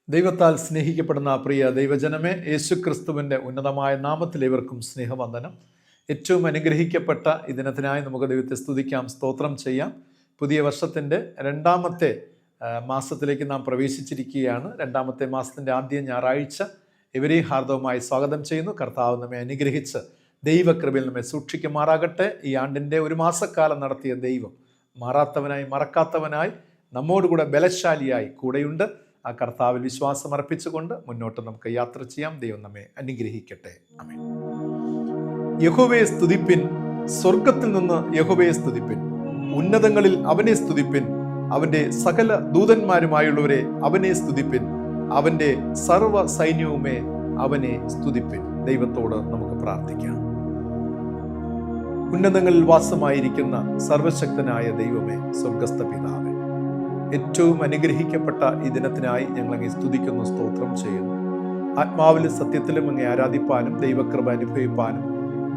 ദൈവത്താൽ സ്നേഹിക്കപ്പെടുന്ന പ്രിയ ദൈവജനമേ, യേശുക്രിസ്തുവിൻ്റെ ഉന്നതമായ നാമത്തിൽ ഇവർക്കും സ്നേഹവന്ദനം. ഏറ്റവും അനുഗ്രഹിക്കപ്പെട്ട ഈ ദിനത്തിനായി നമുക്ക് ദൈവത്തെ സ്തുതിക്കാം, സ്തോത്രം ചെയ്യാം. പുതിയ വർഷത്തിൻ്റെ രണ്ടാമത്തെ മാസത്തിലേക്ക് നാം പ്രവേശിച്ചിരിക്കുകയാണ്. രണ്ടാമത്തെ മാസത്തിൻ്റെ ആദ്യ ഞായറാഴ്ച ഇവരെയും ഹാർദവമായി സ്വാഗതം ചെയ്യുന്നു. കർത്താവ് നമ്മെ അനുഗ്രഹിച്ച് ദൈവകൃപയിൽ നമ്മെ സൂക്ഷിക്കുമാറാകട്ടെ. ഈ ആണ്ടിൻ്റെ ഒരു മാസക്കാലം നടത്തിയ ദൈവം മാറാത്തവനായി മറക്കാത്തവനായി നമ്മോടുകൂടെ ബലശാലിയായി കൂടെയുണ്ട്. ആ കർത്താവിൽ വിശ്വാസം അർപ്പിച്ചുകൊണ്ട് മുന്നോട്ട് നമുക്ക് യാത്ര ചെയ്യാം. ദൈവം നമ്മെ അനുഗ്രഹിക്കട്ടെ. ആമേൻ. യഹോവയെ സ്തുതിപ്പിൻ, സ്വർഗത്തിൽ നിന്ന് യഹോവയെ സ്തുതിപ്പിൻ, ഉന്നതങ്ങളിൽ അവനെ സ്തുതിപ്പിൻ, അവന്റെ സകല ദൂതന്മാരുമായുള്ളവരെ അവനെ സ്തുതിപ്പിൻ, അവന്റെ സർവ്വ സൈന്യവുമേ അവനെ സ്തുതിപ്പിൻ. ദൈവത്തോട് നമുക്ക് പ്രാർത്ഥിക്കാം. ഉന്നതങ്ങളിൽ വാസമായിരിക്കുന്ന സർവശക്തനായ ദൈവമേ, സ്വർഗസ്ഥ പിതാവേ, ഏറ്റവും അനുഗ്രഹിക്കപ്പെട്ട ഈ ദിനത്തിനായി ഞങ്ങൾ അങ്ങേ സ്തുതിക്കുന്നു, സ്തോത്രം ചെയ്യുന്നു. ആത്മാവിലും സത്യത്തിലും അങ്ങേ ആരാധിപ്പാനും ദൈവകൃപ അനുഭവിപ്പാനും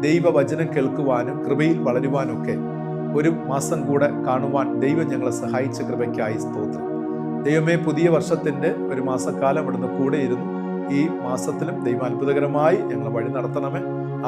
ദൈവവചനം കേൾക്കുവാനും കൃപയിൽ വളരുവാനൊക്കെ ഒരു മാസം കൂടെ കാണുവാൻ ദൈവം ഞങ്ങളെ സഹായിച്ച കൃപയ്ക്കായി സ്തോത്രം. ദൈവമേ, പുതിയ വർഷത്തിൻ്റെ ഒരു മാസക്കാലം ഇവിടുന്ന് കൂടെ ഇരുന്നു. ഈ മാസത്തിലും ദൈവം അത്ഭുതകരമായി ഞങ്ങളെ വഴി നടത്തണമേ.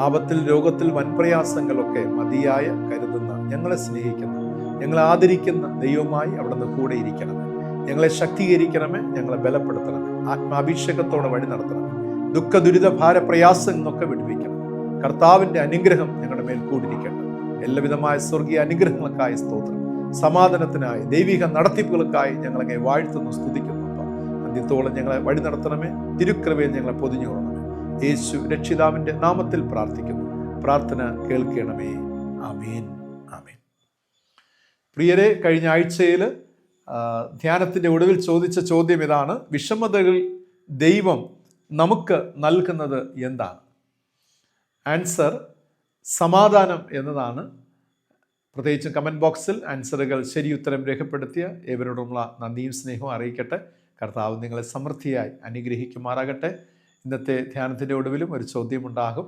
ആപത്തിൽ രോഗത്തിൽ വൻപ്രയാസങ്ങളൊക്കെ മതിയായ കരുതുന്ന, ഞങ്ങളെ സ്നേഹിക്കുന്ന, ഞങ്ങളെ ആദരിക്കുന്ന ദൈവമായി അവിടുന്ന് കൂടെ ഇരിക്കണമേ. ഞങ്ങളെ ശക്തീകരിക്കണമേ, ഞങ്ങളെ ബലപ്പെടുത്തണമേ, ആത്മാഭിഷേകത്തോടെ വഴി നടത്തണമേ. ദുഃഖ ദുരിത ഭാര പ്രയാസങ്ങളൊക്കെ വിടുവിക്കണം. കർത്താവിൻ്റെ അനുഗ്രഹം ഞങ്ങളുടെ മേൽ കൂടിയിരിക്കട്ടെ. എല്ലാവിധമായ സ്വർഗീയ അനുഗ്രഹങ്ങൾക്കായി സ്തോത്രം. സമാധാനത്തിനായി ദൈവിക നടത്തിപ്പുകൾക്കായി ഞങ്ങളെ വാഴ്ത്തുന്നു, സ്തുതിക്കുന്നു. അന്ത്യത്തോളം ഞങ്ങളെ വഴി നടത്തണമേ. തിരുക്കൃപയിൽ ഞങ്ങളെ പൊതിഞ്ഞുകൊള്ളണമേ. യേശു രക്ഷിതാവിൻ്റെ നാമത്തിൽ പ്രാർത്ഥിക്കുന്നു. പ്രാർത്ഥന കേൾക്കണമേ. ആമേൻ, ആമേൻ. പ്രിയരെ, കഴിഞ്ഞ ആഴ്ചയിൽ ധ്യാനത്തിൻ്റെ ഒടുവിൽ ചോദിച്ച ചോദ്യം ഇതാണ്: വിഷമതകൾ ദൈവം നമുക്ക് നൽകുന്നത് എന്താണ്? ആൻസർ സമാധാനം എന്നതാണ്. പ്രത്യേകിച്ചും കമൻറ്റ് ബോക്സിൽ ആൻസറുകൾ ശരി ഉത്തരം രേഖപ്പെടുത്തിയ ഏവരോടുമുള്ള നന്ദിയും സ്നേഹവും അറിയിക്കട്ടെ. കർത്താവ് നിങ്ങളെ സമൃദ്ധിയായി അനുഗ്രഹിക്കുമാറാകട്ടെ. ഇന്നത്തെ ധ്യാനത്തിൻ്റെ ഒടുവിലും ഒരു ചോദ്യമുണ്ടാകും.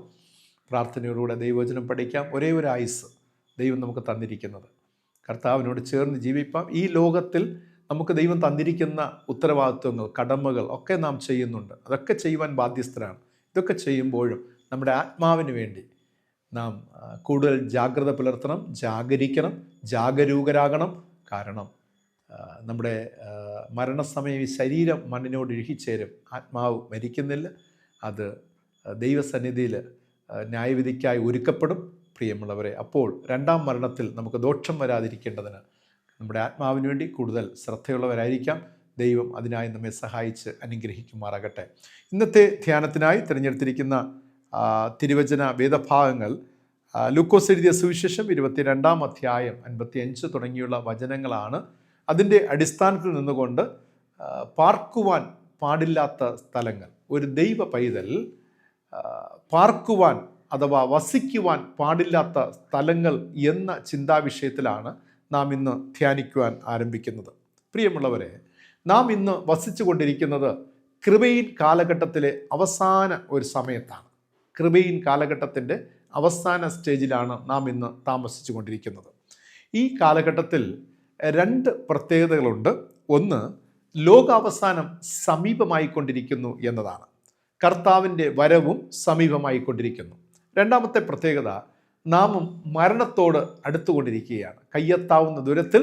പ്രാർത്ഥനയോടുകൂടെ ദൈവവചനം പഠിക്കാം. ഒരേ ഒരു ആയുസ്സ് ദൈവം നമുക്ക് തന്നിരിക്കുന്നത്. കർത്താവിനോട് ചേർന്ന് ജീവിപ്പാം. ഈ ലോകത്തിൽ നമുക്ക് ദൈവം തന്നിരിക്കുന്ന ഉത്തരവാദിത്വങ്ങൾ, കടമകൾ ഒക്കെ നാം ചെയ്യുന്നുണ്ട്. അതൊക്കെ ചെയ്യുവാൻ ബാധ്യസ്ഥരാണ്. ഇതൊക്കെ ചെയ്യുമ്പോഴും നമ്മുടെ ആത്മാവിന് വേണ്ടി നാം കൂടുതൽ ജാഗ്രത പുലർത്തണം, ജാഗരിക്കണം, ജാഗരൂകരാകണം. കാരണം നമ്മുടെ മരണസമയം ഈ ശരീരം മണ്ണിനോട് ഇഴുകിച്ചേരും, ആത്മാവ് മരിക്കുന്നില്ല. അത് ദൈവസന്നിധിയിൽ ന്യായവിധിക്കായി ഒരുക്കപ്പെടും. പ്രിയമുള്ളവരെ, അപ്പോൾ രണ്ടാം മരണത്തിൽ നമുക്ക് ദോഷം വരാതിരിക്കേണ്ടതിന് നമ്മുടെ ആത്മാവിന് വേണ്ടി കൂടുതൽ ശ്രദ്ധയുള്ളവരായിരിക്കാം. ദൈവം അതിനായി നമ്മെ സഹായിച്ച് അനുഗ്രഹിക്കുമാറാകട്ടെ. ഇന്നത്തെ ധ്യാനത്തിനായി തിരഞ്ഞെടുത്തിരിക്കുന്ന തിരുവചന വേദഭാഗങ്ങൾ ലൂക്കോസ് എഴുതിയ സുവിശേഷം 22-ാം അധ്യായം 55 തുടങ്ങിയുള്ള വചനങ്ങളാണ്. അതിൻ്റെ അടിസ്ഥാനത്തിൽ നിന്നുകൊണ്ട് പാർക്കുവാൻ പാടില്ലാത്ത സ്ഥലങ്ങൾ, ഒരു ദൈവ പൈതൽ പാർക്കുവാൻ അഥവാ വസിക്കുവാൻ പാടില്ലാത്ത സ്ഥലങ്ങൾ എന്ന ചിന്താവിഷയത്തിലാണ് നാം ഇന്ന് ധ്യാനിക്കുവാൻ ആരംഭിക്കുന്നത്. പ്രിയമുള്ളവരെ, നാം ഇന്ന് വസിച്ചു കൊണ്ടിരിക്കുന്നത് കൃപയിൻ കാലഘട്ടത്തിലെ അവസാന ഒരു സമയത്താണ്. കൃപയിൻ കാലഘട്ടത്തിൻ്റെ അവസാന സ്റ്റേജിലാണ് നാം ഇന്ന് താമസിച്ചു കൊണ്ടിരിക്കുന്നത്. ഈ കാലഘട്ടത്തിൽ രണ്ട് പ്രത്യേകതകളുണ്ട്. ഒന്ന്, ലോകാവസാനം സമീപമായിക്കൊണ്ടിരിക്കുന്നു എന്നതാണ്. കർത്താവിൻ്റെ വരവും സമീപമായിക്കൊണ്ടിരിക്കുന്നു. രണ്ടാമത്തെ പ്രത്യേകത, നാമും മരണത്തോട് അടുത്തുകൊണ്ടിരിക്കുകയാണ്. കയ്യെത്താവുന്ന ദൂരത്തിൽ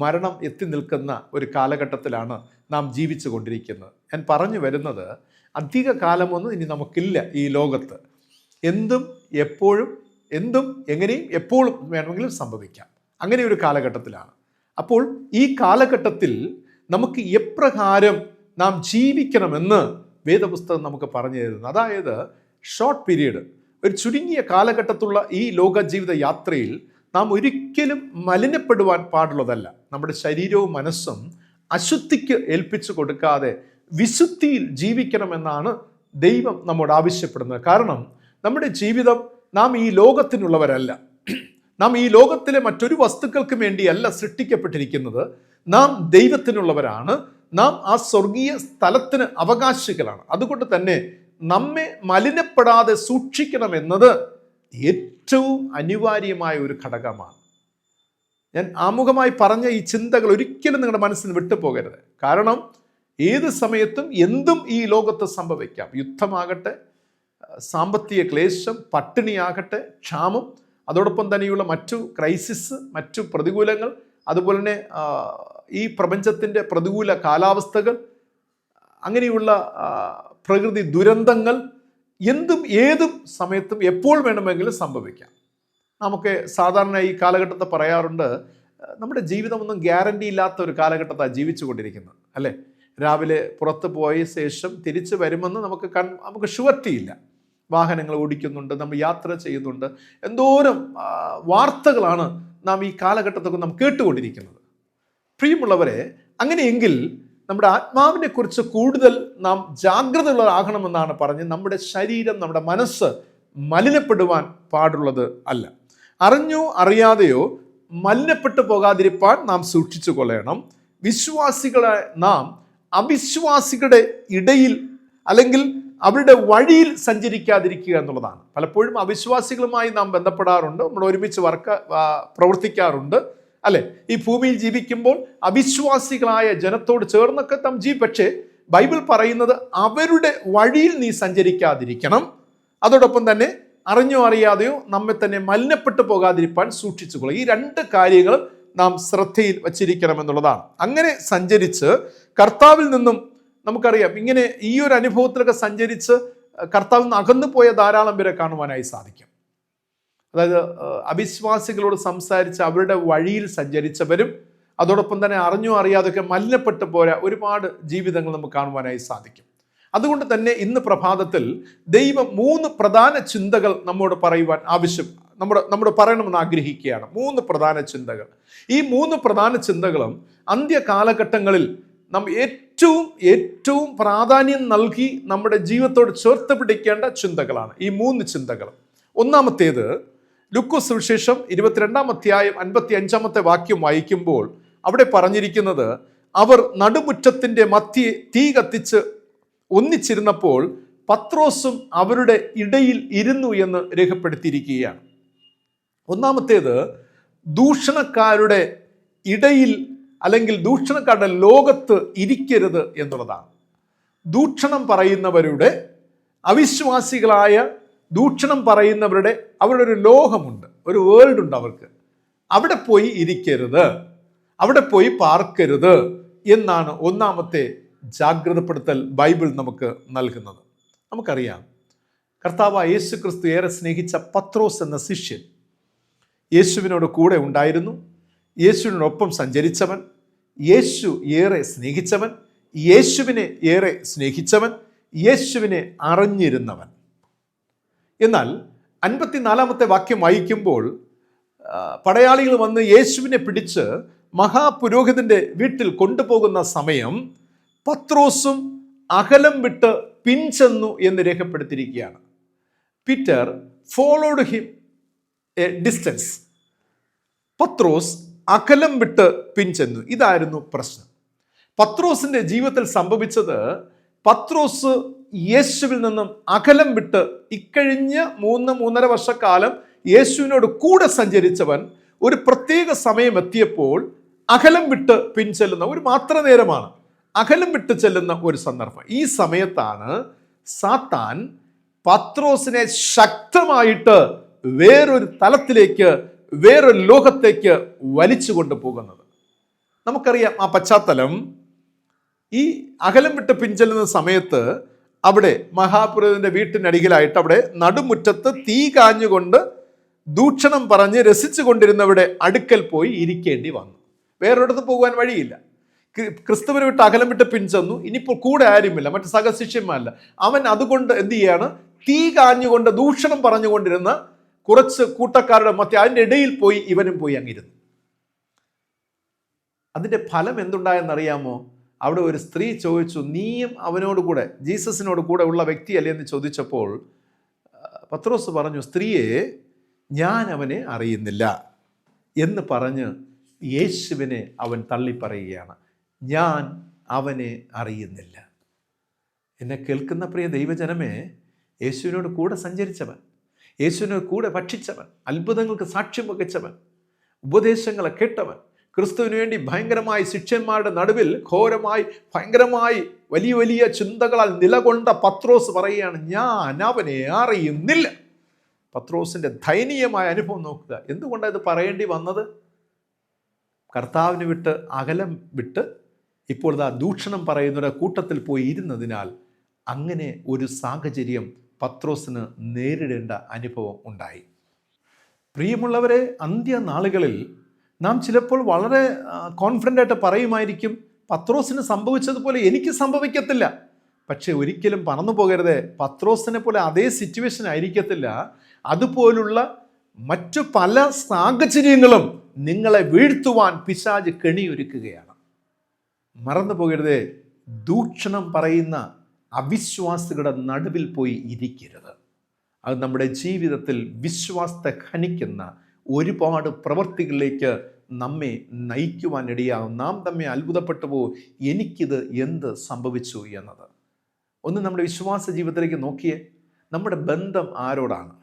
മരണം എത്തി നിൽക്കുന്ന ഒരു കാലഘട്ടത്തിലാണ് നാം ജീവിച്ചു കൊണ്ടിരിക്കുന്നത്. ഞാൻ പറഞ്ഞു വരുന്നത്, അധിക കാലമൊന്നും ഇനി നമുക്കില്ല ഈ ലോകത്ത്. എന്തും എപ്പോഴും എന്തും എങ്ങനെയും എപ്പോഴും വേണമെങ്കിലും സംഭവിക്കാം. അങ്ങനെ ഒരു കാലഘട്ടത്തിലാണ്. അപ്പോൾ ഈ കാലഘട്ടത്തിൽ നമുക്ക് എപ്രകാരം നാം ജീവിക്കണമെന്ന് വേദപുസ്തകം നമുക്ക് പറഞ്ഞു തരുന്നു. അതായത് ഷോർട്ട് പീരീഡ്, ഒരു ചുരുങ്ങിയ കാലഘട്ടത്തുള്ള ഈ ലോക ജീവിത യാത്രയിൽ നാം ഒരിക്കലും മലിനപ്പെടുവാൻ പാടുള്ളതല്ല. നമ്മുടെ ശരീരവും മനസ്സും അശുദ്ധിക്ക് ഏൽപ്പിച്ചു കൊടുക്കാതെ വിശുദ്ധിയിൽ ജീവിക്കണമെന്നാണ് ദൈവം നമ്മോട് ആവശ്യപ്പെടുന്നത്. കാരണം നമ്മുടെ ജീവിതം നാം ഈ ലോകത്തിനുള്ളവരല്ല. നാം ഈ ലോകത്തിലെ മറ്റൊരു വസ്തുക്കൾക്ക് വേണ്ടിയല്ല സൃഷ്ടിക്കപ്പെട്ടിരിക്കുന്നത്. നാം ദൈവത്തിനുള്ളവരാണ്. നാം ആ സ്വർഗീയ സ്ഥലത്തിന് അവകാശികളാണ്. അതുകൊണ്ട് തന്നെ നമ്മെ മലിനപ്പെടാതെ സൂക്ഷിക്കണമെന്നത് ഏറ്റവും അനിവാര്യമായ ഒരു ഘടകമാണ്. ഞാൻ ആമുഖമായി പറഞ്ഞ ഈ ചിന്തകൾ ഒരിക്കലും നിങ്ങളുടെ മനസ്സിൽ നിന്ന് വിട്ടുപോകരുത്. കാരണം ഏത് സമയത്തും എന്തും ഈ ലോകത്ത് സംഭവിക്കാം. യുദ്ധമാകട്ടെ, സാമ്പത്തിക ക്ലേശം, പട്ടിണിയാകട്ടെ, ക്ഷാമം, അതോടൊപ്പം തന്നെയുള്ള മറ്റു ക്രൈസിസ്, മറ്റു പ്രതികൂലങ്ങൾ, അതുപോലെ തന്നെ ഈ പ്രപഞ്ചത്തിൻ്റെ പ്രതികൂല കാലാവസ്ഥകൾ, അങ്ങനെയുള്ള പ്രകൃതി ദുരന്തങ്ങൾ എന്തും ഏതും സമയത്തും എപ്പോൾ വേണമെങ്കിലും സംഭവിക്കാം. നമുക്ക് സാധാരണ ഈ കാലഘട്ടത്തെ പറയാറുണ്ട്, നമ്മുടെ ജീവിതമൊന്നും ഗ്യാരണ്ടി ഇല്ലാത്ത ഒരു കാലഘട്ടത്താണ് ജീവിച്ചു കൊണ്ടിരിക്കുന്നത്, അല്ലേ? രാവിലെ പുറത്ത് പോയ ശേഷം തിരിച്ചു വരുമെന്ന് നമുക്ക് ഷുവർട്ടി ഇല്ല. വാഹനങ്ങൾ ഓടിക്കുന്നുണ്ട്, നമ്മൾ യാത്ര ചെയ്യുന്നുണ്ട്, എന്തോരം വാർത്തകളാണ് നാം ഈ കാലഘട്ടത്തൊക്കെ നാം കേട്ടുകൊണ്ടിരിക്കുന്നത്. പ്രിയമുള്ളവരെ, അങ്ങനെയെങ്കിൽ നമ്മുടെ ആത്മാവിനെ കുറിച്ച് കൂടുതൽ നാം ജാഗ്രതയുള്ളവരാകണമെന്നാണ് പറഞ്ഞ് നമ്മുടെ ശരീരം, നമ്മുടെ മനസ്സ് മലിനപ്പെടുവാൻ പാടുള്ളത് അല്ല. അറിഞ്ഞോ അറിയാതെയോ മലിനപ്പെട്ടു പോകാതിരിപ്പാൻ നാം സൂക്ഷിച്ചു കൊള്ളണം. വിശ്വാസികളെ നാം അവിശ്വാസികളുടെ ഇടയിൽ അല്ലെങ്കിൽ അവരുടെ വഴിയിൽ സഞ്ചരിക്കാതിരിക്കുക എന്നുള്ളതാണ്. പലപ്പോഴും അവിശ്വാസികളുമായി നാം ബന്ധപ്പെടാറുണ്ട്, നമ്മൾ ഒരുമിച്ച് പ്രവർത്തിക്കാറുണ്ട്, അല്ലെ? ഈ ഭൂമിയിൽ ജീവിക്കുമ്പോൾ അവിശ്വാസികളായ ജനത്തോട് ചേർന്നൊക്കെ നാം പക്ഷേ ബൈബിൾ പറയുന്നത് അവരുടെ വഴിയിൽ നീ സഞ്ചരിക്കാതിരിക്കണം. അതോടൊപ്പം തന്നെ അറിഞ്ഞോ അറിയാതെയോ നമ്മെ തന്നെ മലിനപ്പെട്ടു പോകാതിരിക്കാൻ സൂക്ഷിച്ചുകൊള്ളുക. ഈ രണ്ട് കാര്യങ്ങൾ നാം ശ്രദ്ധയിൽ വച്ചിരിക്കണം എന്നുള്ളതാണ്. അങ്ങനെ സഞ്ചരിച്ച് കർത്താവിൽ നിന്നും, നമുക്കറിയാം, ഇങ്ങനെ ഈ ഒരു അനുഭവത്തിലൊക്കെ സഞ്ചരിച്ച് കർത്താവിൽ നിന്ന് അകന്നു പോയ ധാരാളം പേരെ കാണുവാനായി സാധിക്കും. അതായത് അവിശ്വാസികളോട് സംസാരിച്ച് അവരുടെ വഴിയിൽ സഞ്ചരിച്ചവരും അതോടൊപ്പം തന്നെ അറിഞ്ഞോ അറിയാതൊക്കെ മലിനപ്പെട്ടു പോയ ഒരുപാട് ജീവിതങ്ങൾ നമുക്ക് കാണുവാനായി സാധിക്കും. അതുകൊണ്ട് തന്നെ ഇന്ന് പ്രഭാതത്തിൽ ദൈവം 3 പ്രധാന ചിന്തകൾ നമ്മോട് പറയുവാൻ നമ്മോട് പറയണമെന്ന് ആഗ്രഹിക്കുകയാണ്. 3 പ്രധാന ചിന്തകൾ. ഈ 3 പ്രധാന ചിന്തകളും അന്ത്യകാലഘട്ടങ്ങളിൽ നാം ഏറ്റവും പ്രാധാന്യം നൽകി നമ്മുടെ ജീവിതത്തോട് ചേർത്ത് പിടിക്കേണ്ട ചിന്തകളാണ് ഈ 3 ചിന്തകൾ. ഒന്നാമത്തേത്, ലൂക്കോസ് സുവിശേഷം 22-ാം അധ്യായം 55-ാമത്തെ വാക്യം വായിക്കുമ്പോൾ അവിടെ പറഞ്ഞിരിക്കുന്നത്, അവർ നടുമുറ്റത്തിൻ്റെ മധ്യേ തീ കത്തിച്ച് ഒന്നിച്ചിരുന്നപ്പോൾ പത്രോസും അവരുടെ ഇടയിൽ ഇരുന്നു എന്ന് രേഖപ്പെടുത്തിയിരിക്കുകയാണ്. ഒന്നാമത്തേത്, ദൂഷണക്കാരുടെ ഇടയിൽ അല്ലെങ്കിൽ ദൂഷണക്കാരുടെ ലോകത്ത് ഇരിക്കരുത് എന്നുള്ളതാണ്. ദൂഷണം പറയുന്നവരുടെ, അവിശ്വാസികളായ ദൂഷണം പറയുന്നവരുടെ അവരുടെ ഒരു ലോകമുണ്ട്, ഒരു വേൾഡ് ഉണ്ട് അവർക്ക്. അവിടെ പോയി ഇരിക്കരുത്, അവിടെ പോയി പാർക്കരുത് എന്നാണ് ഒന്നാമത്തെ ജാഗ്രതപ്പെടുത്തൽ ബൈബിൾ നമുക്ക് നൽകുന്നത്. നമുക്കറിയാം, കർത്താവ് യേശു ക്രിസ്തു ഏറെ സ്നേഹിച്ച പത്രോസ് എന്ന ശിഷ്യൻ യേശുവിനോട് കൂടെ ഉണ്ടായിരുന്നു. യേശുവിനോടൊപ്പം സഞ്ചരിച്ചവൻ, യേശു ഏറെ സ്നേഹിച്ചവൻ, യേശുവിനെ ഏറെ സ്നേഹിച്ചവൻ, യേശുവിനെ അറിഞ്ഞിരുന്നവൻ. എന്നാൽ 54-ാമത്തെ വാക്യം വായിക്കുമ്പോൾ പടയാളികൾ വന്ന് യേശുവിനെ പിടിച്ച് മഹാപുരോഹിതന്റെ വീട്ടിൽ കൊണ്ടുപോകുന്ന സമയം പത്രോസും അകലം വിട്ട് പിൻചെന്നു എന്ന് രേഖപ്പെടുത്തിയിരിക്കുകയാണ്. Peter followed him a distance. പത്രോസ് അകലം വിട്ട് പിൻചെന്നു. ഇതായിരുന്നു പ്രശ്നം. പത്രോസിന്റെ ജീവിതത്തിൽ സംഭവിച്ചത്, പത്രോസ് യേശുവിൽ നിന്നും അകലം വിട്ട് ഇക്കഴിഞ്ഞ 3-3.5 വർഷക്കാലം യേശുവിനോട് കൂടെ സഞ്ചരിച്ചവൻ ഒരു പ്രത്യേക സമയം എത്തിയപ്പോൾ അകലം വിട്ട് പിൻചെല്ലുന്ന ഒരു മാത്ര നേരമാണ് അകലം വിട്ട് ചെല്ലുന്ന ഒരു സന്ദർഭം. ഈ സമയത്താണ് സാത്താൻ പത്രോസിനെ ശക്തമായിട്ട് വേറൊരു തലത്തിലേക്ക്, വേറൊരു ലോകത്തേക്ക് വലിച്ചു കൊണ്ടുപോകുന്നത്. നമുക്കറിയാം ആ പശ്ചാത്തലം. ഈ അകലം വിട്ട് പിൻചെല്ലുന്ന സമയത്ത് അവിടെ മഹാപുരോഹിതന്റെ വീട്ടിനരികിലായിട്ട് അവിടെ നടുമുറ്റത്ത് തീ കാഞ്ഞുകൊണ്ട് ദൂഷണം പറഞ്ഞ് രസിച്ചു കൊണ്ടിരുന്നവരുടെ അടുക്കൽ പോയി ഇരിക്കേണ്ടി വന്നു. വേറൊരിടത്ത് പോകുവാൻ വഴിയില്ല. ക്രിസ്തുവിനെ വിട്ട് അകലം വിട്ട് പിൻചെന്നു. ഇനിയിപ്പോൾ കൂടെ ആരുമില്ല, മറ്റ് സഹശിഷ്യന്മാരല്ല. അവൻ അതുകൊണ്ട് എന്ത് ചെയ്യാണ്? തീ കാഞ്ഞുകൊണ്ട് ദൂഷണം പറഞ്ഞുകൊണ്ടിരുന്ന കുറച്ച് കൂട്ടക്കാരുടെ മധ്യ അതിൻ്റെ ഇടയിൽ പോയി ഇവനും പോയി അങ്ങിരുന്നു. അതിൻ്റെ ഫലം എന്തുണ്ടായെന്നറിയാമോ? അവിടെ ഒരു സ്ത്രീ ചോദിച്ചു, നീയും അവനോട് കൂടെ, ജീസസിനോട് കൂടെ ഉള്ള വ്യക്തിയല്ലേ എന്ന് ചോദിച്ചപ്പോൾ പത്രോസ് പറഞ്ഞു, സ്ത്രീയെ, ഞാൻ അവനെ അറിയുന്നില്ല എന്ന് പറഞ്ഞ് യേശുവിനെ അവൻ തള്ളിപ്പറയുകയാണ്. ഞാൻ അവനെ അറിയുന്നില്ല. എന്നെ കേൾക്കുന്ന പ്രിയ ദൈവജനമേ, യേശുവിനോട് കൂടെ സഞ്ചരിച്ചവൻ, യേശുവിനോട് കൂടെ ഭക്ഷിച്ചവൻ, അത്ഭുതങ്ങൾക്ക് സാക്ഷ്യം വഹിച്ചവൻ, ഉപദേശങ്ങളെ കേട്ടവൻ, ക്രിസ്തുവിന് വേണ്ടി ഭയങ്കരമായി ശിഷ്യന്മാരുടെ നടുവിൽ ഘോരമായി ഭയങ്കരമായി വലിയ വലിയ ചിന്തകളാൽ നിലകൊണ്ട പത്രോസ് പറയുകയാണ്, ഞാൻ അവനെ അറിയുന്നില്ല. പത്രോസിന്റെ ദയനീയമായ അനുഭവം നോക്കുക. എന്തുകൊണ്ടാണ് ഇത് പറയേണ്ടി വന്നത്? കർത്താവിന് വിട്ട് അകലം വിട്ട് ഇപ്പോൾ ദൂഷണം പറയുന്നവരുടെ കൂട്ടത്തിൽ പോയി ഇരുന്നതിനാൽ അങ്ങനെ ഒരു സാഹചര്യം പത്രോസിന് നേരിടേണ്ട അനുഭവം ഉണ്ടായി. പ്രിയമുള്ളവരെ, അന്ത്യനാളുകളിൽ നാം ചിലപ്പോൾ വളരെ കോൺഫിഡൻ്റ് ആയിട്ട് പറയുമായിരിക്കും, പത്രോസിന് സംഭവിച്ചതുപോലെ എനിക്ക് സംഭവിക്കത്തില്ല. പക്ഷെ ഒരിക്കലും പറന്നു പോകരുത്. പത്രോസിനെ പോലെ അതേ സിറ്റുവേഷൻ ആയിരിക്കത്തില്ല. അതുപോലുള്ള മറ്റു പല സാഹചര്യങ്ങളും നിങ്ങളെ വീഴ്ത്തുവാൻ പിശാച് കെണിയൊരുക്കുകയാണ്. മറന്നു പോകരുത്, ദൂഷണം പറയുന്ന അവിശ്വാസികളുടെ നടുവിൽ പോയി ഇരിക്കരുത്. അത് നമ്മുടെ ജീവിതത്തിൽ വിശ്വാസത്തെ ഖനിക്കുന്ന ഒരുപാട് പ്രവൃത്തികളിലേക്ക് നമ്മെ നയിക്കുവാനിടയാകും. നാം നമ്മെ അത്ഭുതപ്പെട്ടു പോകും, എനിക്കിത് എന്ത് സംഭവിച്ചു എന്നത്. ഒന്ന് നമ്മുടെ വിശ്വാസ ജീവിതത്തിലേക്ക് നോക്കിയേ. നമ്മുടെ ബന്ധം ആരോടാണ്?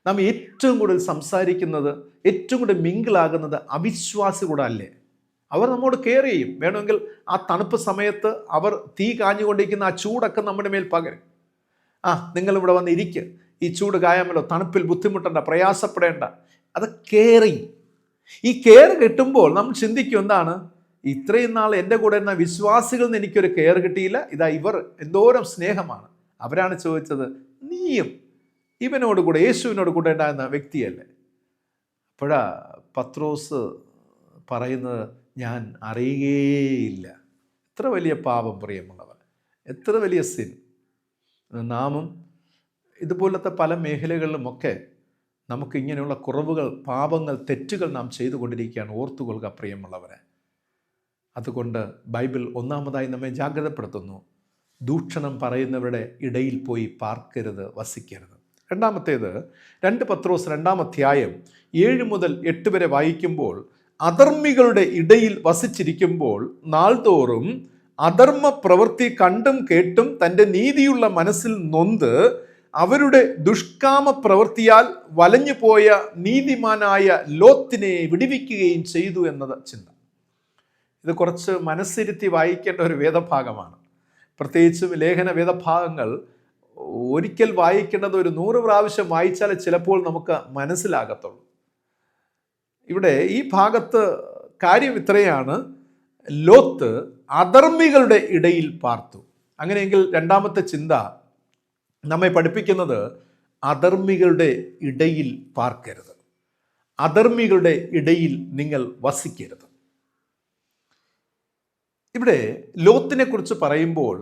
നാം ഏറ്റവും കൂടുതൽ സംസാരിക്കുന്നത്, ഏറ്റവും കൂടുതൽ മിങ്കിളാകുന്നത് അവിശ്വാസികളോടല്ലേ? അവർ നമ്മോട് കെയർ ചെയ്യും. വേണമെങ്കിൽ ആ തണുപ്പ് സമയത്ത് അവർ തീ കാഞ്ഞുകൊണ്ടിരിക്കുന്ന ആ ചൂടൊക്കെ നമ്മുടെ മേൽ പകരും. നിങ്ങളിവിടെ വന്ന് ഇരിക്കുക, ഈ ചൂട് കായാമല്ലോ, തണുപ്പിൽ ബുദ്ധിമുട്ടണ്ട, പ്രയാസപ്പെടേണ്ട. അത് കെയറിങ്. ഈ കെയർ കിട്ടുമ്പോൾ നമ്മൾ ചിന്തിക്കും, എന്താണ് ഇത്രയും നാൾ എൻ്റെ കൂടെ ഇരുന്ന വിശ്വാസികളിൽ നിന്ന് എനിക്കൊരു കെയർ കിട്ടിയില്ല, ഇതാ ഇവർ എന്തോരം സ്നേഹമാണ്. അവരാണ് ചോദിച്ചത്, നീയും ഇവനോട് കൂടെ യേശുവിനോട് കൂടെ ഉണ്ടായിരുന്ന വ്യക്തിയല്ലേ? അപ്പോഴാ പത്രോസ് പറയുന്നത്, ഞാൻ അറിയുകയില്ല. എത്ര വലിയ പാപം പ്രിയമുള്ളവർ, എത്ര വലിയ സിൻ. നാമും ഇതുപോലത്തെ പല മേഖലകളിലുമൊക്കെ നമുക്ക് ഇങ്ങനെയുള്ള കുറവുകൾ, പാപങ്ങൾ, തെറ്റുകൾ നാം ചെയ്തുകൊണ്ടിരിക്കുകയാണ്. ഓർത്തുകൊള്ളുക പ്രിയമുള്ളവരെ. അതുകൊണ്ട് ബൈബിൾ ഒന്നാമതായി നമ്മെ ജാഗ്രതപ്പെടുത്തുന്നു, ദൂഷണം പറയുന്നവരുടെ ഇടയിൽ പോയി പാർക്കരുത്, വസിക്കരുത്. രണ്ടാമത്തേത് 2 പത്രോസ് 2-ാം അധ്യായം 7 മുതൽ 8 വരെ വായിക്കുമ്പോൾ, അധർമ്മികളുടെ ഇടയിൽ വസിച്ചിരിക്കുമ്പോൾ നാൾതോറും അധർമ്മ പ്രവൃത്തി കണ്ടും കേട്ടും തൻ്റെ നീതിയുള്ള മനസ്സിൽ നൊന്ത് അവരുടെ ദുഷ്കാമ പ്രവൃത്തിയാൽ വലഞ്ഞു പോയ നീതിമാനായ ലോത്തിനെ വിടുവിക്കുകയും ചെയ്തു എന്നത് ചിന്ത. ഇത് കുറച്ച് മനസ്സിരുത്തി വായിക്കേണ്ട ഒരു വേദഭാഗമാണ്. പ്രത്യേകിച്ചും ലേഖന വേദഭാഗങ്ങൾ ഒരിക്കൽ വായിക്കേണ്ടത് ഒരു 100 പ്രാവശ്യം വായിച്ചാൽ ചിലപ്പോൾ നമുക്ക് മനസ്സിലാകത്തുള്ളൂ. ഇവിടെ ഈ ഭാഗത്ത് കാര്യം ഇത്രയാണ്, ലോത്ത് അധർമ്മികളുടെ ഇടയിൽ പാർത്തു. അങ്ങനെയെങ്കിൽ രണ്ടാമത്തെ ചിന്ത നമ്മെ പഠിപ്പിക്കുന്നത്, അധർമ്മികളുടെ ഇടയിൽ പാർക്കരുത്, അധർമ്മികളുടെ ഇടയിൽ നിങ്ങൾ വസിക്കരുത്. ഇവിടെ ലോത്തിനെ കുറിച്ച് പറയുമ്പോൾ,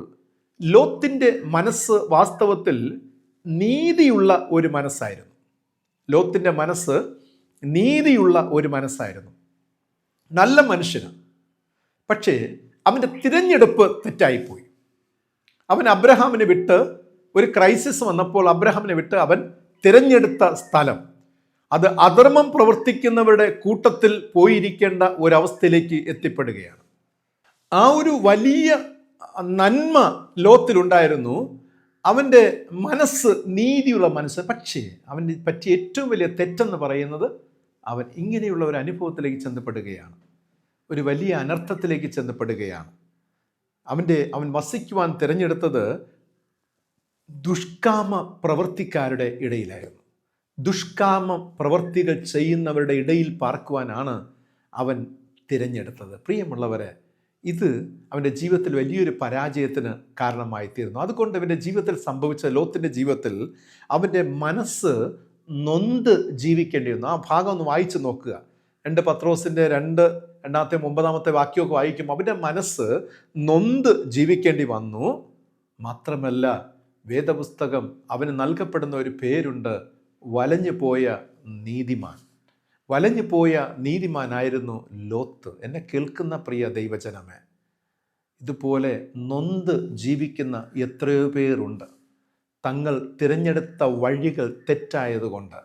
ലോത്തിൻ്റെ മനസ്സ് വാസ്തവത്തിൽ നീതിയുള്ള ഒരു മനസ്സായിരുന്നു. ലോത്തിൻ്റെ മനസ്സ് നീതിയുള്ള ഒരു മനസ്സായിരുന്നു, നല്ല മനുഷ്യന്. പക്ഷേ അവൻ്റെ തിരഞ്ഞെടുപ്പ് തെറ്റായിപ്പോയി. അവൻ അബ്രഹാമിനെ വിട്ട്, ഒരു ക്രൈസിസ് വന്നപ്പോൾ അബ്രഹാമിനെ വിട്ട് അവൻ തിരഞ്ഞെടുത്ത സ്ഥലം അത് അധർമ്മം പ്രവർത്തിക്കുന്നവരുടെ കൂട്ടത്തിൽ പോയിരിക്കേണ്ട ഒരവസ്ഥയിലേക്ക് എത്തിപ്പെടുകയാണ്. ആ ഒരു വലിയ നന്മ ലോത്തിലുണ്ടായിരുന്നു. അവൻ്റെ മനസ്സ് നീതിയുള്ള മനസ്സ്. പക്ഷേ അവന് പറ്റിയ ഏറ്റവും വലിയ തെറ്റെന്ന് പറയുന്നത്, അവൻ ഇങ്ങനെയുള്ള ഒരു അനുഭവത്തിലേക്ക് ചെന്നപ്പെടുകയാണ്, ഒരു വലിയ അനർത്ഥത്തിലേക്ക് ചെന്നപ്പെടുകയാണ്. അവൻ വസിക്കുവാൻ തിരഞ്ഞെടുത്തത് ദുഷ്കാമ പ്രവർത്തിക്കാരുടെ ഇടയിലായിരുന്നു. ദുഷ്കാമ പ്രവർത്തികൾ ചെയ്യുന്നവരുടെ ഇടയിൽ പാർക്കുവാനാണ് അവൻ തിരഞ്ഞെടുത്തത്. പ്രിയമുള്ളവരെ, ഇത് അവൻ്റെ ജീവിതത്തിൽ വലിയൊരു പരാജയത്തിന് കാരണമായി തീർന്നു. അതുകൊണ്ട് അവൻ്റെ ജീവിതത്തിൽ സംഭവിച്ച, ലോത്തിൻ്റെ ജീവിതത്തിൽ അവൻ്റെ മനസ്സ് നൊന്ത് ജീവിക്കേണ്ടി വന്നു. ആ ഭാഗം ഒന്ന് വായിച്ചു നോക്കുക. 2 പത്രോസിൻ്റെ 2-ാമത്തെ 9-ാമത്തെ വാക്യമൊക്കെ വായിക്കും. അവൻ്റെ മനസ്സ് നൊന്ത് ജീവിക്കേണ്ടി വന്നു. മാത്രമല്ല, വേദപുസ്തകം അവന് നൽകപ്പെടുന്ന ഒരു പേരുണ്ട്, വലഞ്ഞു പോയ നീതിമാൻ. വലഞ്ഞു പോയ നീതിമാനായിരുന്നു ലോത്ത്. എന്നെ കേൾക്കുന്ന പ്രിയ ദൈവജനമേ, ഇതുപോലെ നൊന്ത് ജീവിക്കുന്ന എത്രയോ പേരുണ്ട്. തങ്ങൾ തിരഞ്ഞെടുത്ത വഴികൾ തെറ്റായതുകൊണ്ട്,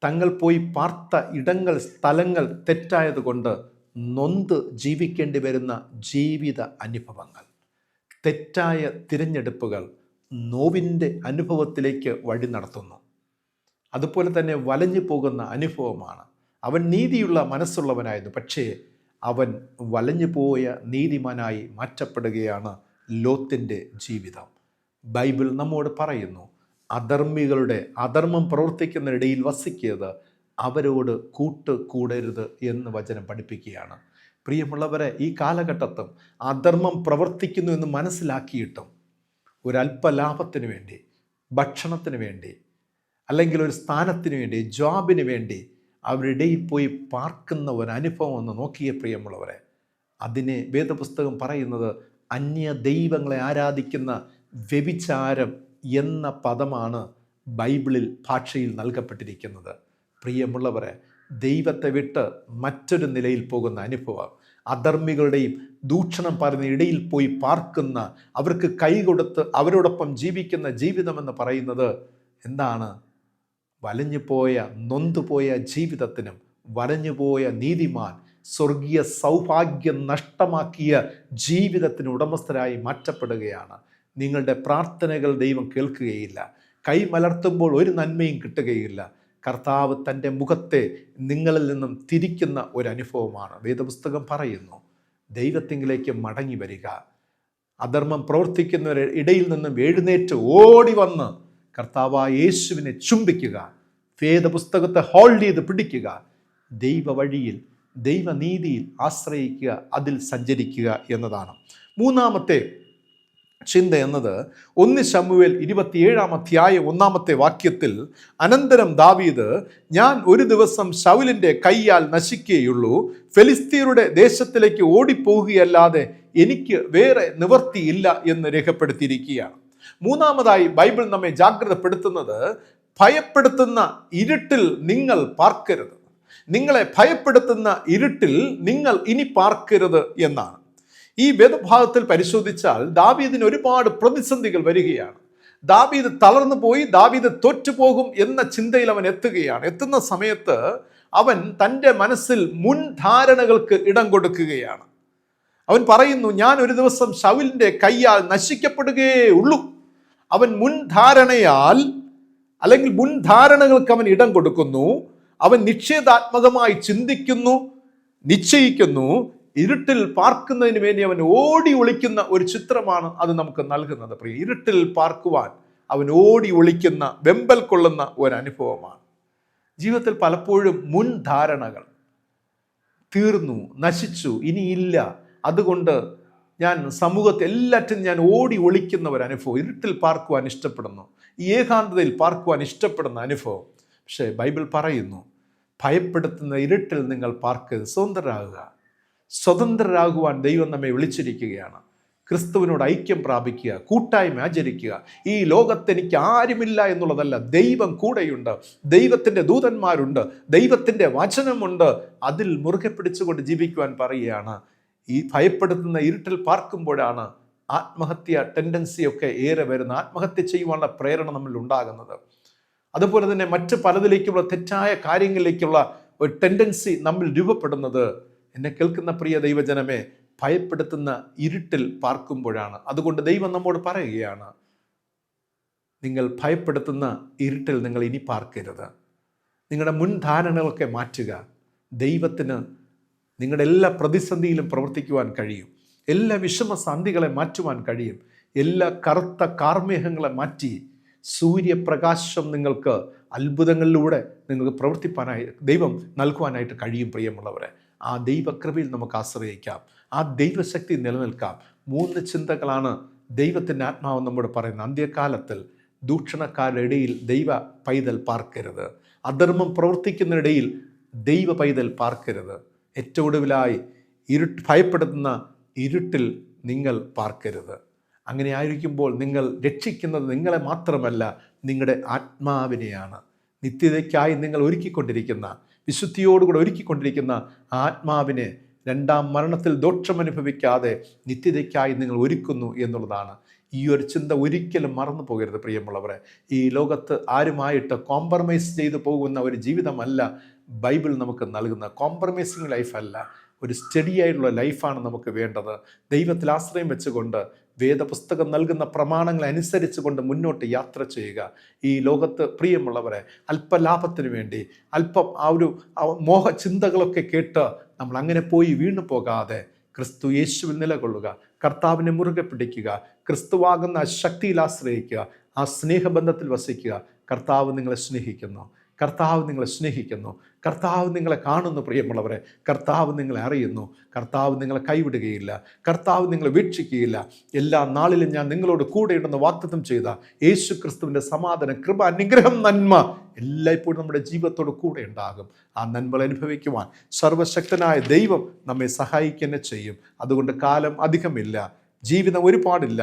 തങ്ങൾ പോയി പാർത്ത ഇടങ്ങൾ, സ്ഥലങ്ങൾ തെറ്റായതുകൊണ്ട് നൊന്ത് ജീവിക്കേണ്ടി വരുന്ന ജീവിത അനുഭവങ്ങൾ, തെറ്റായ തിരഞ്ഞെടുപ്പുകൾ നോവിൻ്റെ അനുഭവത്തിലേക്ക് വഴി നടത്തുന്നു. അതുപോലെ തന്നെ വലഞ്ഞു പോകുന്ന അനുഭവമാണ്. അവൻ നീതിയുള്ള മനസ്സുള്ളവനായിരുന്നു, പക്ഷേ അവൻ വലഞ്ഞുപോയ നീതിമാനായി മാറ്റപ്പെടുകയാണ് ലോത്തിൻ്റെ ജീവിതം. ബൈബിൾ നമ്മോട് പറയുന്നു, അധർമ്മികളുടെ അധർമ്മം പ്രവർത്തിക്കുന്നതിനിടയിൽ വസിക്കരുത്, അവരോട് കൂടരുത് എന്ന് വചനം പഠിപ്പിക്കുകയാണ്. പ്രിയമുള്ളവരെ, ഈ കാലഘട്ടത്തും അധർമ്മം പ്രവർത്തിക്കുന്നു എന്ന് മനസ്സിലാക്കിയിട്ടും ഒരല്പലാഭത്തിന് വേണ്ടി, ഭക്ഷണത്തിന് വേണ്ടി, അല്ലെങ്കിൽ ഒരു സ്ഥാനത്തിന് വേണ്ടി, ജോബിന് വേണ്ടി അവരിടയിൽ പോയി പാർക്കുന്ന ഒരു അനുഭവം ഒന്ന് നോക്കിയ പ്രിയമുള്ളവരെ, അതിനെ വേദപുസ്തകം പറയുന്നത് അന്യ ദൈവങ്ങളെ ആരാധിക്കുന്ന വ്യഭിചാരം എന്ന പദമാണ് ബൈബിളിൽ ഭാഷയിൽ നൽകപ്പെട്ടിരിക്കുന്നത്. പ്രിയമുള്ളവരെ, ദൈവത്തെ വിട്ട് മറ്റൊരു നിലയിൽ പോകുന്ന അനുഭവം, അധർമ്മികളുടെയും ദൂഷണം പറയുന്ന ഇടയിൽ പോയി പാർക്കുന്ന, അവർക്ക് കൈകൊടുത്ത് അവരോടൊപ്പം ജീവിക്കുന്ന ജീവിതമെന്ന് പറയുന്നത് എന്താണ്? വലഞ്ഞുപോയ നൊന്തുപോയ ജീവിതത്തിനും വലഞ്ഞുപോയ നീതിമാൻ സ്വർഗീയ സൗഭാഗ്യം നഷ്ടമാക്കിയ ജീവിതത്തിന് ഉടമസ്ഥരായി മാറ്റപ്പെടുകയാണ്. നിങ്ങളുടെ പ്രാർത്ഥനകൾ ദൈവം കേൾക്കുകയില്ല. കൈ മലർത്തുമ്പോൾ ഒരു നന്മയും കിട്ടുകയില്ല. കർത്താവ് തൻ്റെ മുഖത്തെ നിങ്ങളിൽ നിന്നും തിരിക്കുന്ന ഒരു അനുഭവമാണ്. വേദപുസ്തകം പറയുന്നു, ദൈവത്തിങ്കിലേക്ക് മടങ്ങി വരിക. അധർമ്മം പ്രവർത്തിക്കുന്നവരുടെ ഇടയിൽ നിന്നും എഴുന്നേറ്റ് ഓടി വന്ന് കർത്താവായ യേശുവിനെ ചുംബിക്കുക. വേദപുസ്തകത്തെ ഹോൾഡ് ചെയ്ത് പിടിക്കുക. ദൈവ വഴിയിൽ, ദൈവനീതിയിൽ ആശ്രയിക്കുക, അതിൽ സഞ്ചരിക്കുക എന്നതാണ്. മൂന്നാമത്തെ ചിന്ത എന്നത് 1 ശമൂവേൽ 27-1 അനന്തരം ദാവീദ്, ഞാൻ ഒരു ദിവസം ശൗലിൻ്റെ കൈയാൽ നശിക്കുകയുള്ളൂ, ഫെലിസ്തീയരുടെ ദേശത്തിലേക്ക് ഓടിപ്പോവുകയല്ലാതെ എനിക്ക് വേറെ നിവർത്തിയില്ല എന്ന് രേഖപ്പെടുത്തിയിരിക്കുകയാണ്. മൂന്നാമതായി ബൈബിൾ നമ്മെ ജാഗ്രതപ്പെടുത്തുന്നത്, ഭയപ്പെടുത്തുന്ന ഇരുട്ടിൽ നിങ്ങൾ പാർക്കരുത്. നിങ്ങളെ ഭയപ്പെടുത്തുന്ന ഇരുട്ടിൽ നിങ്ങൾ ഇനി പാർക്കരുത് എന്നാണ്. ഈ വേദഭാഗത്തിൽ പരിശോധിച്ചാൽ ദാവീദിന് ഒരുപാട് പ്രതിസന്ധികൾ വരികയാണ്. ദാവീദ് തളർന്നു പോയി, ദാവീദ് തോറ്റുപോകും എന്ന ചിന്തയിൽ അവൻ എത്തുകയാണ്. എത്തുന്ന സമയത്ത് അവൻ തൻ്റെ മനസ്സിൽ മുൻധാരണകൾക്ക് ഇടം കൊടുക്കുകയാണ്. അവൻ പറയുന്നു, ഞാൻ ഒരു ദിവസം ശൗലിൻ്റെ കൈയാൽ നശിക്കപ്പെടുകയേ ഉള്ളൂ. അവൻ മുൻധാരണയാൽ, അല്ലെങ്കിൽ മുൻധാരണകൾക്ക് അവൻ ഇടം കൊടുക്കുന്നു. അവൻ നിശ്ചയദാത്മകമായി ചിന്തിക്കുന്നു, നിശ്ചയിക്കുന്നു. ഇരുട്ടിൽ പാർക്കുന്നതിന് വേണ്ടി അവൻ ഓടി ഒളിക്കുന്ന ഒരു ചിത്രമാണ് അത് നമുക്ക് നൽകുന്നത്. പ്രിയ, ഇരുട്ടിൽ പാർക്കുവാൻ അവൻ ഓടി ഒളിക്കുന്ന, വെമ്പൽ കൊള്ളുന്ന ഒരനുഭവമാണ്. ജീവിതത്തിൽ പലപ്പോഴും മുൻധാരണകൾ തീർന്നു, നശിച്ചു, ഇനിയില്ല, അതുകൊണ്ട് ഞാൻ സമൂഹത്തെ എല്ലാറ്റിനും ഞാൻ ഓടി ഒളിക്കുന്ന ഒരു അനുഭവം, ഇരുട്ടിൽ പാർക്കുവാൻ ഇഷ്ടപ്പെടുന്നു, ഈ ഏകാന്തതയിൽ പാർക്കുവാൻ ഇഷ്ടപ്പെടുന്ന അനുഭവം. പക്ഷേ ബൈബിൾ പറയുന്നു, ഭയപ്പെടുത്തുന്ന ഇരുട്ടിൽ നിങ്ങൾ പാർക്കരുത്, സ്വതന്ത്രരാകുവാൻ ദൈവം നമ്മെ വിളിച്ചിരിക്കുകയാണ്. ക്രിസ്തുവിനോട് ഐക്യം പ്രാപിക്കുക, കൂട്ടായ്മ ആചരിക്കുക. ഈ ലോകത്ത് എനിക്ക് ആരുമില്ല എന്നുള്ളതല്ല, ദൈവം കൂടെയുണ്ട്, ദൈവത്തിൻ്റെ ദൂതന്മാരുണ്ട്, ദൈവത്തിൻ്റെ വചനമുണ്ട്. അതിൽ മുറുകെ പിടിച്ചുകൊണ്ട് ജീവിക്കുവാൻ പറയുകയാണ്. ഈ ഭയപ്പെടുത്തുന്ന ഇരുട്ടിൽ പാർക്കുമ്പോഴാണ് ആത്മഹത്യ ടെൻഡൻസിയൊക്കെ ഏറെ വരുന്ന, ആത്മഹത്യ ചെയ്യുവാനുള്ള പ്രേരണ നമ്മിൽ ഉണ്ടാകുന്നത്. അതുപോലെ തന്നെ മറ്റ് പലതിലേക്കുള്ള തെറ്റായ കാര്യങ്ങളിലേക്കുള്ള ഒരു ടെൻഡൻസി നമ്മിൽ രൂപപ്പെടുന്നത്. എന്നെ കേൾക്കുന്ന പ്രിയ ദൈവജനമേ, ഭയപ്പെടുത്തുന്ന ഇരുട്ടിൽ പാർക്കുമ്പോഴാണ്. അതുകൊണ്ട് ദൈവം നമ്മോട് പറയുകയാണ്, നിങ്ങൾ ഭയപ്പെടുത്തുന്ന ഇരുട്ടിൽ നിങ്ങൾ ഇനി പാർക്കരുത്. നിങ്ങളുടെ മുൻധാരണകളൊക്കെ മാറ്റുക. ദൈവത്തിന് നിങ്ങളുടെ എല്ലാ പ്രതിസന്ധിയിലും പ്രവർത്തിക്കുവാൻ കഴിയും. എല്ലാ വിഷമസന്ധികളെ മാറ്റുവാൻ കഴിയും. എല്ലാ കറുത്ത കാർമേഘങ്ങളെ മാറ്റി സൂര്യപ്രകാശം നിങ്ങൾക്ക് അത്ഭുതങ്ങളിലൂടെ നിങ്ങൾക്ക് പ്രവർത്തിപ്പാനായി ദൈവം നൽകുവാനായിട്ട് കഴിയും. പ്രിയമുള്ളവരെ, ആ ദൈവകൃപയിൽ നമുക്ക് ആശ്രയിക്കാം, ആ ദൈവശക്തി നിലനിൽക്കാം. 3 ചിന്തകളാണ് ദൈവത്തിൻ്റെ ആത്മാവ് നമ്മോട് പറയുന്നത്. അന്ത്യകാലത്തിൽ ദൂഷണക്കാരുടെ ഇടയിൽ ദൈവ പൈതൽ പാർക്കരുത്. അധർമ്മം പ്രവർത്തിക്കുന്നതിനിടയിൽ ദൈവ പൈതൽ പാർക്കരുത്. ഏറ്റവും ഒടുവിലായി ഭയപ്പെടുത്തുന്ന ഇരുട്ടിൽ നിങ്ങൾ പാർക്കരുത്. അങ്ങനെ ആയിരിക്കുമ്പോൾ നിങ്ങൾ രക്ഷിക്കുന്നത് നിങ്ങളെ മാത്രമല്ല, നിങ്ങളുടെ ആത്മാവിനെയാണ്. നിത്യതയ്ക്കായി നിങ്ങൾ ഒരുക്കിക്കൊണ്ടിരിക്കുന്ന, വിശുദ്ധിയോടുകൂടെ ഒരുക്കിക്കൊണ്ടിരിക്കുന്ന ആത്മാവിനെ രണ്ടാം മരണത്തിൽ ദോഷമനുഭവിക്കാതെ നിത്യതയ്ക്കായി നിങ്ങൾ ഒരുക്കുന്നു എന്നുള്ളതാണ്. ഈ ഒരു ചിന്ത ഒരിക്കലും മറന്നു പോകരുത് പ്രിയമുള്ളവരെ. ഈ ലോകത്ത് ആരുമായിട്ട് കോംപ്രമൈസ് ചെയ്തു പോകുന്ന ഒരു ജീവിതമല്ല ബൈബിൾ നമുക്ക് നൽകുന്ന. കോംപ്രമൈസിങ് ലൈഫല്ല, ഒരു സ്റ്റഡി ആയിട്ടുള്ള ലൈഫാണ് നമുക്ക് വേണ്ടത്. ദൈവത്തിൽ ആശ്രയം വെച്ചുകൊണ്ട് വേദപുസ്തകം നൽകുന്ന പ്രമാണങ്ങൾ അനുസരിച്ച് കൊണ്ട് മുന്നോട്ട് യാത്ര ചെയ്യുക. ഈ ലോകത്ത് പ്രിയമുള്ളവരെ, അല്പലാഭത്തിന് വേണ്ടി, അല്പം ആ ഒരു മോഹചിന്തകളൊക്കെ കേട്ട് നമ്മൾ അങ്ങനെ പോയി വീണു പോകാതെ ക്രിസ്തു യേശുവിൽ നിലകൊള്ളുക, കർത്താവിനെ മുറുകെ പിടിക്കുക, ക്രിസ്തുവാകുന്ന ശക്തിയിൽ ആശ്രയിക്കുക, ആ സ്നേഹബന്ധത്തിൽ വസിക്കുക. കർത്താവ് നിങ്ങളെ സ്നേഹിക്കുന്നു, കർത്താവ് നിങ്ങളെ സ്നേഹിക്കുന്നു, കർത്താവ് നിങ്ങളെ കാണുന്നു. പ്രിയമുള്ളവരെ, കർത്താവ് നിങ്ങളെ അറിയുന്നു, കർത്താവ് നിങ്ങളെ കൈവിടുകയില്ല, കർത്താവ് നിങ്ങളെ വീക്ഷിക്കുകയില്ല. എല്ലാ നാളിലും ഞാൻ നിങ്ങളോട് കൂടെയുണ്ടെന്ന് വാഗ്ദത്തം ചെയ്ത യേശു ക്രിസ്തുവിൻ്റെ സമാധാനം, കൃപ, അനുഗ്രഹം, നന്മ എല്ലായ്പ്പോഴും നമ്മുടെ ജീവിതത്തോട് കൂടെ ഉണ്ടാകും. ആ നന്മകൾ അനുഭവിക്കുവാൻ സർവശക്തനായ ദൈവം നമ്മെ സഹായിക്കുക ചെയ്യും. അതുകൊണ്ട് കാലം അധികമില്ല, ജീവിതം ഒരുപാടില്ല.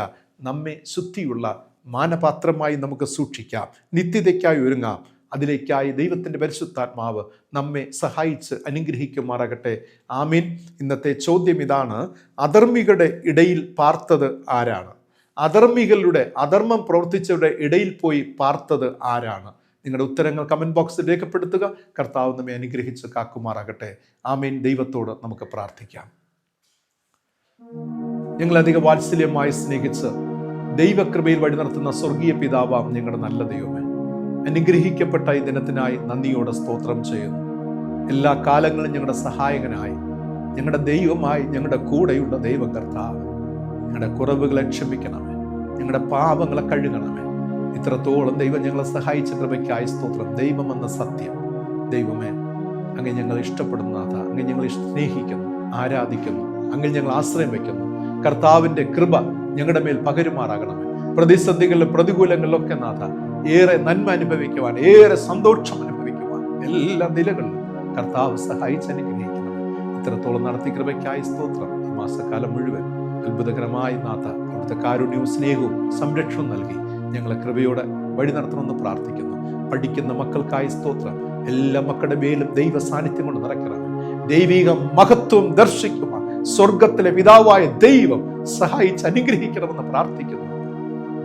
നമ്മെ ശുദ്ധിയുള്ള മാനപാത്രമായി നമുക്ക് സൂക്ഷിക്കാം, നിത്യതയ്ക്കായി ഒരുങ്ങാം. അതിലേക്കായി ദൈവത്തിൻ്റെ പരിശുദ്ധാത്മാവ് നമ്മെ സഹായിച്ച് അനുഗ്രഹിക്കുമാറാകട്ടെ. ആമീൻ. ഇന്നത്തെ ചോദ്യം ഇതാണ്: അധർമ്മികളുടെ ഇടയിൽ പാർത്തത് ആരാണ്? അധർമ്മികളുടെ, അധർമ്മം പ്രവർത്തിച്ചവരുടെ ഇടയിൽ പോയി പാർത്തത് ആരാണ്? നിങ്ങളുടെ ഉത്തരങ്ങൾ കമൻറ്റ് ബോക്സിൽ രേഖപ്പെടുത്തുക. കർത്താവ് നമ്മെ അനുഗ്രഹിച്ച് കാക്കുമാറാകട്ടെ. ആമീൻ. ദൈവത്തോട് നമുക്ക് പ്രാർത്ഥിക്കാം. ഞങ്ങളധിക വാത്സല്യമായി സ്നേഹിച്ച് ദൈവകൃപയിൽ വഴി നടത്തുന്ന സ്വർഗീയ പിതാവാം ഞങ്ങളുടെ നല്ല ദൈവമേ, അനുഗ്രഹിക്കപ്പെട്ട ഈ ദിനത്തിനായി നന്ദിയോടെ സ്തോത്രം ചെയ്യുന്നു. എല്ലാ കാലങ്ങളും ഞങ്ങളുടെ സഹായകനായി, ഞങ്ങളുടെ ദൈവമായി, ഞങ്ങളുടെ കൂടെയുള്ള ദൈവം കർത്താവ്, ഞങ്ങളുടെ കുറവുകളെ ക്ഷമിക്കണമേ, ഞങ്ങളുടെ പാപങ്ങളെ കഴുകണമേ. ഇത്രത്തോളം ദൈവം ഞങ്ങളെ സഹായിച്ച കൃപയ്ക്കായി സ്തോത്രം. ദൈവമെന്ന സത്യം, ദൈവമേ, അങ്ങ് ഞങ്ങൾ ഇഷ്ടപ്പെടുന്നതാ, അങ്ങ് ഞങ്ങൾ സ്നേഹിക്കുന്നു, ആരാധിക്കുന്നു, അങ്ങ് ഞങ്ങൾ ആശ്രയം വയ്ക്കുന്നു. കർത്താവിൻ്റെ കൃപ ഞങ്ങളുടെ മേൽ പകരുമാറാകണമേ. പ്രതിസന്ധികളിലും പ്രതികൂലങ്ങളിലൊക്കെ നാഥ ഏറെ നന്മ അനുഭവിക്കുവാൻ, ഏറെ സന്തോഷം അനുഭവിക്കുവാൻ എല്ലാ നിലകളിലും കർത്താവ് സഹായിച്ച് അനുഗ്രഹിക്കണം. ഇത്രത്തോളം നടത്തി കൃപയ്ക്കായി സ്തോത്രം. ഈ മാസക്കാലം മുഴുവൻ അത്ഭുതകരമായി നാഥ അവിടുത്തെ കാരുണ്യവും സ്നേഹവും സംരക്ഷണവും നൽകി ഞങ്ങളെ കൃപയോടെ വഴി നടത്തണമെന്ന് പ്രാർത്ഥിക്കുന്നു. പഠിക്കുന്ന മക്കൾക്കായി സ്തോത്രം. എല്ലാ മക്കളുടെ മേലും ദൈവ സാന്നിധ്യം കൊണ്ട് നിറയ്ക്കണം. ദൈവിക മഹത്വം ദർശിക്കുവാൻ സ്വർഗത്തിലെ പിതാവായ ദൈവം സഹായിച്ച് അനുഗ്രഹിക്കണമെന്ന് പ്രാർത്ഥിക്കുന്നു.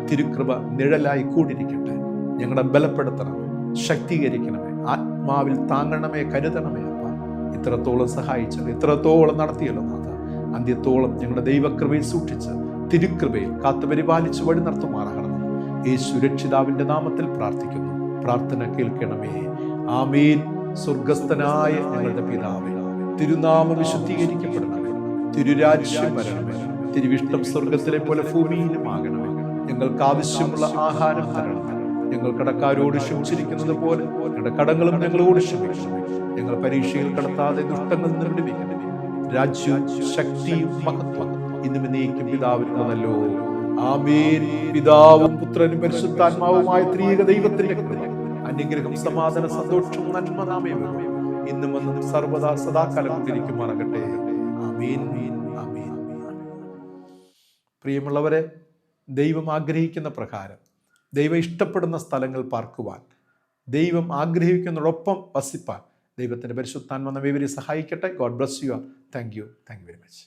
തിരുകൃപ നിഴലായി കൂടിരിക്കട്ടെ. ഞങ്ങളെ ബലപ്പെടുത്തണമേ, ശക്തീകരിക്കണമേ, ആത്മാവിൽ താങ്ങണമേ, കരുതണമേ. അപ്പ ഇത്രത്തോളം സഹായിച്ചല്ലോ, ഇത്രത്തോളം നടത്തിയല്ലോ നാഥ. അന്ത്യത്തോളം ഞങ്ങളുടെ ദൈവകൃപയിൽ സൂക്ഷിച്ച് തിരുകൃപയിൽ കാത്തുപരിപാലിച്ച് വഴി നടത്തുമാറാകണമെന്ന് യേശു രക്ഷിതാവിന്റെ നാമത്തിൽ പ്രാർത്ഥിക്കുന്നു. പ്രാർത്ഥന കേൾക്കണമേ. ആമേൻ. സ്വർഗസ്ഥനായ ഞങ്ങളുടെ പിതാവേ, തിരുനാമം വിശുദ്ധീകരിക്കപ്പെടണമേ, തിരുരാജ്യം വരണമേ, തിരുവിഷ്ടം സ്വർഗത്തിലെ പോലെ ഭൂമിയിലും ആകണമേ. ഞങ്ങൾക്ക് ആവശ്യമുള്ള ആഹാരം തരണമേ. ഞങ്ങൾ കടക്കാരോട് ക്ഷമിച്ചിരിക്കുന്നത് പോലെ ഞങ്ങളുടെ കടങ്ങളും ഞങ്ങളോട് ക്ഷമിക്കണമേ. ഞങ്ങൾ പരീക്ഷയിൽ കടത്താതെ ദുഷ്ടങ്ങളിൽ നിന്ന് വിടുവിക്കണമേ. രാജ്യവും ശക്തിയും മഹത്വം ഇന്നും എന്നേക്കും പിതാവിനുള്ളതല്ലോ. ആമേൻ. പിതാവും പുത്രനും പരിശുദ്ധാത്മാവുമായ ത്രിയേക ദൈവത്തിന്റെ കൃപ, അനുഗ്രഹം, സമാധാനം, സന്തോഷം, നന്മ നാമേ ഇന്നും വന്നും സർവദാ സദാകാലം കൊണ്ടിരിക്കുമാറാകട്ടെ. ആമേൻ. ആമേൻ. പ്രിയമുള്ളവരെ, ദൈവം ആഗ്രഹിക്കുന്ന പ്രകാരം, ദൈവം ഇഷ്ടപ്പെടുന്ന സ്ഥലങ്ങൾ പാർക്കുവാൻ, ദൈവം ആഗ്രഹിക്കുന്നതോടൊപ്പം വസിപ്പാൻ ദൈവത്തിൻ്റെ പരിശുദ്ധാത്മാവ് നമ്മെ സഹായിക്കട്ടെ. God bless you. Thank you very much.